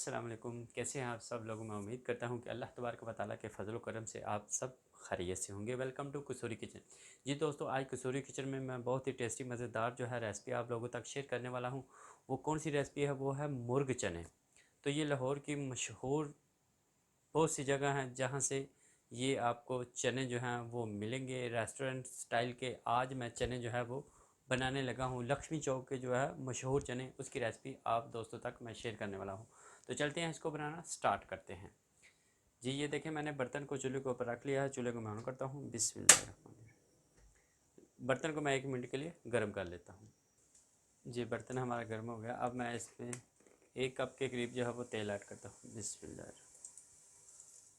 अस्सलाम वालेकुम। कैसे हैं आप सब लोग। मैं उम्मीद करता हूं कि अल्लाह तबारक व तआला के फजल करम से आप सब खैरियत से होंगे। Welcome to Kasuri kitchen. जी दोस्तों, आज कसूरी किचन में मैं बहुत ही टेस्टी मज़ेदार जो है रेसिपी आप लोगों तक शेयर करने वाला हूं। वो कौन सी रेसिपी है? वो है मुर्ग चने। तो ये लाहौर की मशहूर बहुत सी जगह हैं जहाँ से ये आपको चने जो हैं वो मिलेंगे रेस्टोरेंट स्टाइल के। आज मैं चने जो है वो बनाने लगा हूँ। लक्ष्मी चौक के जो है मशहूर चने, उसकी रेसिपी आप दोस्तों तक मैं शेयर करने वाला हूँ। तो चलते हैं, इसको बनाना स्टार्ट करते हैं। जी ये देखें, मैंने बर्तन को चूल्हे के ऊपर रख लिया है। चूल्हे को मैं ऑन करता हूँ। बिस्मिल्लाह। बर्तन को मैं 1 मिनट के लिए गर्म कर लेता हूँ। जी बर्तन हमारा गर्म हो गया। अब मैं इसमें 1 कप के करीब जो है वो तेल ऐड करता हूँ। बिस्मिल्लाह।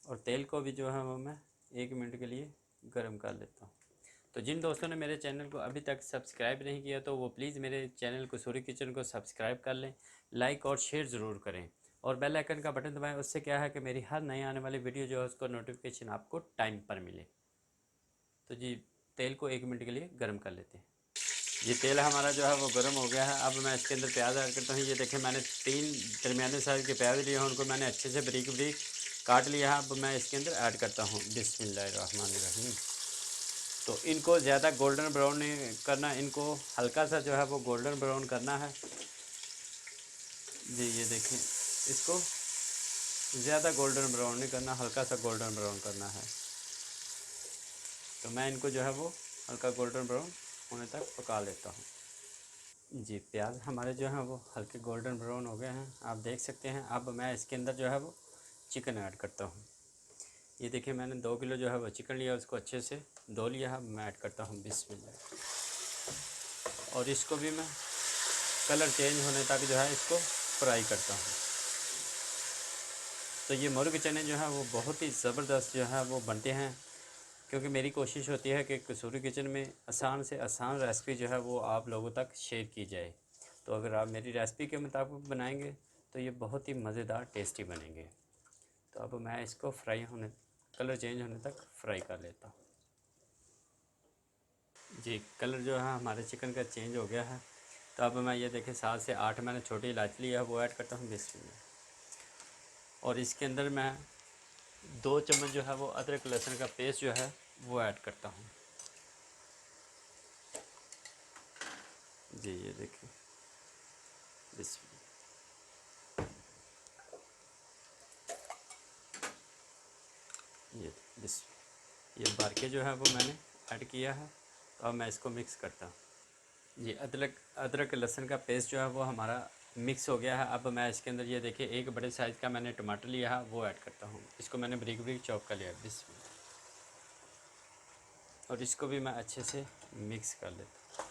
और तेल को भी जो है वो मैं 1 मिनट के लिए गर्म कर लेता हूँ। तो जिन दोस्तों ने मेरे चैनल को अभी तक सब्सक्राइब नहीं किया तो वो प्लीज़ मेरे चैनल कसूरी किचन को सब्सक्राइब कर लें, लाइक और शेयर ज़रूर करें और बेल आइकन का बटन दबाएं। उससे क्या है कि मेरी हर नई आने वाली वीडियो जो है उसको नोटिफिकेशन आपको टाइम पर मिले। तो जी तेल को 1 मिनट के लिए गर्म कर लेते हैं। ये तेल हमारा जो है वो गर्म हो गया है। अब मैं इसके अंदर प्याज ऐड करता हूँ। ये देखें, मैंने 3 दरमियाने साइज़ के प्याज लिए हैं, उनको मैंने अच्छे से बारीक बारीक काट लिया है। अब मैं इसके अंदर ऐड करता हूँ। बिस्मिल्लाहिर्रहमानिर्रहीम। तो इनको ज़्यादा गोल्डन ब्राउन नहीं करना, इनको हल्का सा जो है वो गोल्डन ब्राउन करना है। जी ये देखें, इसको ज़्यादा गोल्डन ब्राउन नहीं करना, हल्का सा गोल्डन ब्राउन करना है। तो मैं इनको जो है वो हल्का गोल्डन ब्राउन होने तक पका लेता हूँ। जी प्याज हमारे जो हैं वो हल्के गोल्डन ब्राउन हो गए हैं, आप देख सकते हैं। अब मैं इसके अंदर जो है वो चिकन ऐड करता हूँ। ये देखिए, मैंने 2 किलो जो है वो चिकन लिया, उसको अच्छे से धो लिया है। मैं ऐड करता हूँ बिस्मिल्लाह। और इसको भी मैं कलर चेंज होने तक जो है इसको फ्राई करता हूँ। तो ये मुर्ग चने जो है वो बहुत ही ज़बरदस्त जो है वो बनते हैं, क्योंकि मेरी कोशिश होती है कि कसूरी किचन में आसान से आसान रेसिपी जो है वो आप लोगों तक शेयर की जाए। तो अगर आप मेरी रेसिपी के मुताबिक बनाएंगे तो ये बहुत ही मज़ेदार टेस्टी बनेंगे। तो अब मैं इसको फ्राई होने, कलर चेंज होने तक फ्राई कर लेता हूँ। जी कलर जो है हमारे चिकन का चेंज हो गया है। तो अब मैं ये देखें 7 से 8 मैंने छोटी इलायची लिया है, वो ऐड करता हूँ बिस्मिल्लाह। और इसके अंदर मैं 2 चम्मच जो है वो अदरक लहसुन का पेस्ट जो है वो ऐड करता हूँ। जी ये देखिए बिस्मिल्लाह। ये बिस ये बारके जो है वो मैंने ऐड किया है। तो अब मैं इसको मिक्स करता हूँ। जी अदरक अदरक लहसुन का पेस्ट जो है वो हमारा मिक्स हो गया है। अब मैं इसके अंदर ये देखिए 1 बड़े साइज़ का मैंने टमाटर लिया है, वो ऐड करता हूँ। इसको मैंने बारीक बारीक चॉप कर लिया है बिस्मिल्लाह। और इसको भी मैं अच्छे से मिक्स कर लेता हूँ।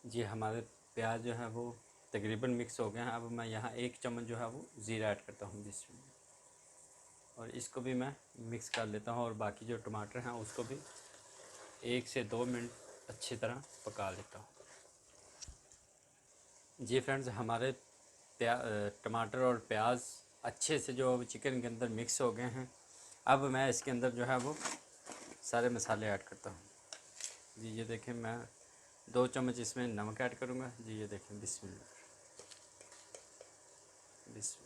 जी हमारे प्याज जो है वो तकरीबन मिक्स हो गए हैं। अब मैं यहाँ 1 चम्मच जो है वो ज़ीरा ऐड करता हूँ बिस्मिल्लाह। और इसको भी मैं मिक्स कर लेता हूँ और बाकी जो टमाटर हैं उसको भी 1 से 2 मिनट अच्छी तरह पका लेता हूँ। जी फ्रेंड्स, हमारे टमाटर और प्याज अच्छे से जो चिकन के अंदर मिक्स हो गए हैं। अब मैं इसके अंदर जो है वो सारे मसाले ऐड करता हूँ। जी ये देखें, मैं 2 चम्मच इसमें नमक ऐड करूँगा। जी ये देखें बिस्मिल्लाह बिस्मिल्लाह।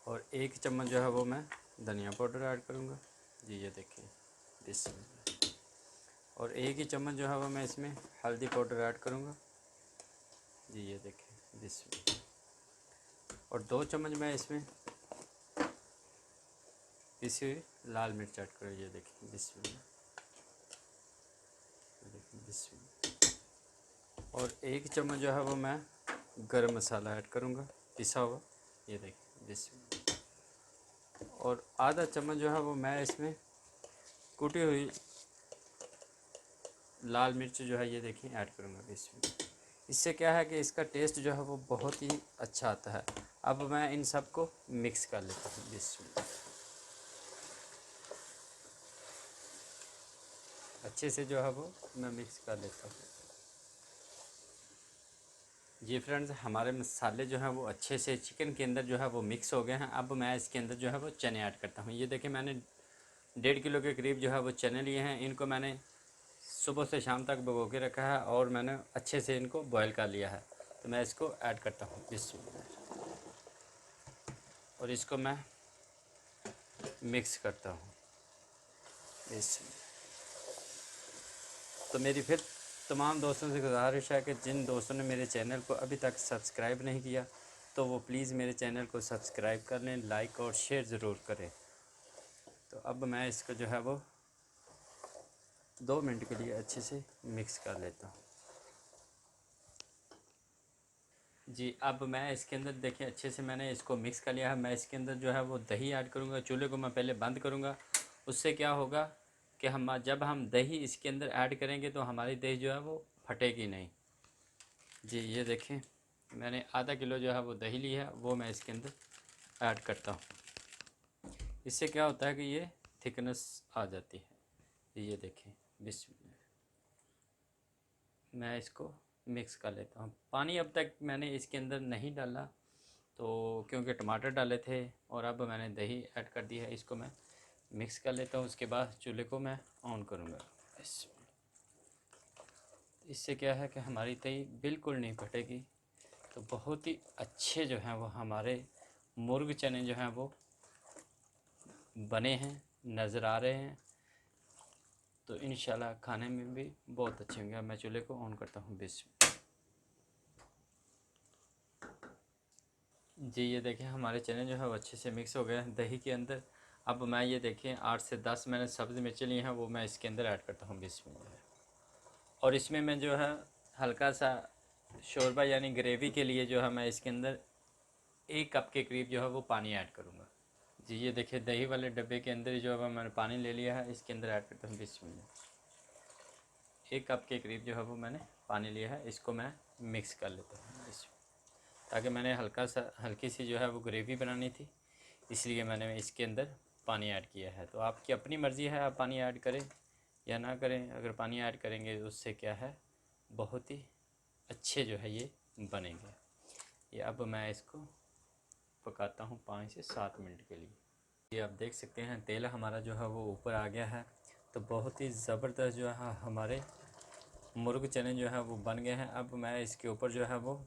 और 1 चम्मच जो है वो मैं धनिया पाउडर ऐड करूँगा। जी ये देखें बिस्मिल्लाह। और 1 ही चम्मच जो है वो मैं इसमें हल्दी पाउडर ऐड करूँगा। जी ये देखें बिस्मिल्लाह। और 2 चम्मच मैं इसमें पिसी हुई लाल मिर्च ऐड करूँ। ये देखें बिस्मिल्लाह। देखें बिस्मिल्लाह। और 1 चम्मच जो है वो मैं गरम मसाला ऐड करूँगा पिसा हुआ। ये देखें बिस्मिल्लाह। और आधा चम्मच जो है वो मैं इसमें कुटी हुई लाल मिर्च जो है ये देखें ऐड करूँगा इसमें। इससे क्या है कि इसका टेस्ट जो है वो बहुत ही अच्छा आता है। अब मैं इन सब को मिक्स कर लेता हूँ इसमें। अच्छे से जो है वो मैं मिक्स कर लेता हूँ। जी फ्रेंड्स, हमारे मसाले जो हैं वो अच्छे से चिकन के अंदर जो है वो मिक्स हो गए हैं। अब मैं इसके अंदर जो है वो चने ऐड करता हूँ। ये देखिए, मैंने 1.5 किलो के करीब जो है वो चने लिए हैं। इनको मैंने सुबह से शाम तक भिगो के रखा है और मैंने अच्छे से इनको बॉयल कर लिया है। तो मैं इसको ऐड करता हूँ बिस्मिल्लाह, और इसको मैं मिक्स करता हूँ बिस्मिल्लाह। तो मेरी फिर तमाम दोस्तों से गुजारिश है कि जिन दोस्तों ने मेरे चैनल को अभी तक सब्सक्राइब नहीं किया तो वो प्लीज़ मेरे चैनल को सब्सक्राइब कर लें, लाइक और शेयर ज़रूर करें। तो अब मैं इसको जो है वो 2 मिनट के लिए अच्छे से मिक्स कर लेता हूँ जी। अब मैं इसके अंदर देखिए अच्छे से मैंने इसको मिक्स कर लिया है। मैं इसके अंदर जो है वो दही ऐड करूँगा। चूल्हे को मैं पहले बंद करूँगा। उससे क्या होगा कि जब हम दही इसके अंदर ऐड करेंगे तो हमारी दही जो है वो फटेगी नहीं जी। ये देखें मैंने आधा किलो जो है वो दही ली है, वो मैं इसके अंदर ऐड करता हूँ। इससे क्या होता है कि ये थिकनेस आ जाती है। ये देखें बिस्मिल्लाह, मैं इसको मिक्स कर लेता हूँ। पानी अब तक मैंने इसके अंदर नहीं डाला तो क्योंकि टमाटर डाले थे, और अब मैंने दही ऐड कर दी है। इसको मैं मिक्स कर लेता हूँ। उसके बाद चूल्हे को मैं ऑन करूँगा। इससे क्या है कि हमारी दही बिल्कुल नहीं फटेगी। तो बहुत ही अच्छे जो हैं वो हमारे मुर्ग चने जो हैं वो बने हैं, नज़र आ रहे हैं। तो इंशाल्लाह खाने में भी बहुत अच्छे होंगे। मैं चूल्हे को ऑन करता हूँ जी। ये देखें हमारे चने जो है वो अच्छे से मिक्स हो गए हैं दही के अंदर। अब मैं ये देखें 8 से 10 मैंने सब्ज़ मिर्चें ली हैं, वो मैं इसके अंदर ऐड करता हूँ बिस्मिल्लाह। और इसमें मैं जो है हल्का सा शोरबा यानी ग्रेवी के लिए जो है मैं इसके अंदर 1 कप के करीब जो है वो पानी ऐड करूँगा जी। ये देखिए दही वाले डब्बे के अंदर जो है मैंने पानी ले लिया है, इसके अंदर ऐड करता हूँ बिस्मिल्लाह। 1 कप के करीब जो है वो मैंने पानी लिया है, इसको मैं मिक्स कर लेता हूँ ताकि मैंने हल्की सी जो है वो ग्रेवी बनानी थी, इसलिए मैंने इसके अंदर पानी ऐड किया है। तो आपकी अपनी मर्ज़ी है, आप पानी ऐड करें या ना करें। अगर पानी ऐड करेंगे तो उससे क्या है बहुत ही अच्छे जो है ये बनेंगे। ये अब मैं इसको पकाता हूँ 5 से 7 मिनट के लिए। ये आप देख सकते हैं तेल हमारा जो है वो ऊपर आ गया है। तो बहुत ही ज़बरदस्त जो है हमारे मुर्ग चने जो है वो बन गए हैं। अब मैं इसके ऊपर जो है वो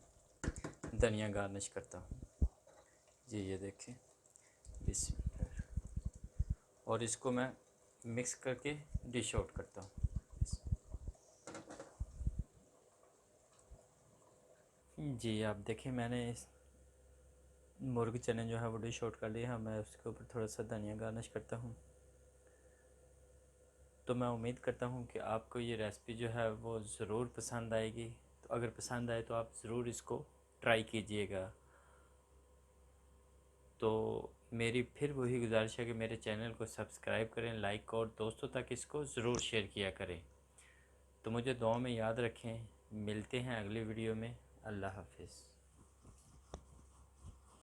धनिया गार्निश करता हूँ जी। ये देखें बिस्मिल्लाह, और इसको मैं मिक्स करके डिश आउट करता हूँ जी। आप देखें मैंने इस मुर्ग चने जो है वो डिश आउट कर लिया है। मैं उसके ऊपर थोड़ा सा धनिया गार्निश करता हूँ। तो मैं उम्मीद करता हूँ कि आपको ये रेसिपी जो है वो ज़रूर पसंद आएगी। तो अगर पसंद आए तो आप ज़रूर इसको ट्राई कीजिएगा। तो मेरी फिर वही गुजारिश है कि मेरे चैनल को सब्सक्राइब करें, लाइक और दोस्तों तक इसको ज़रूर शेयर किया करें। तो मुझे दुआ में याद रखें। मिलते हैं अगली वीडियो में। अल्लाह हाफिज़।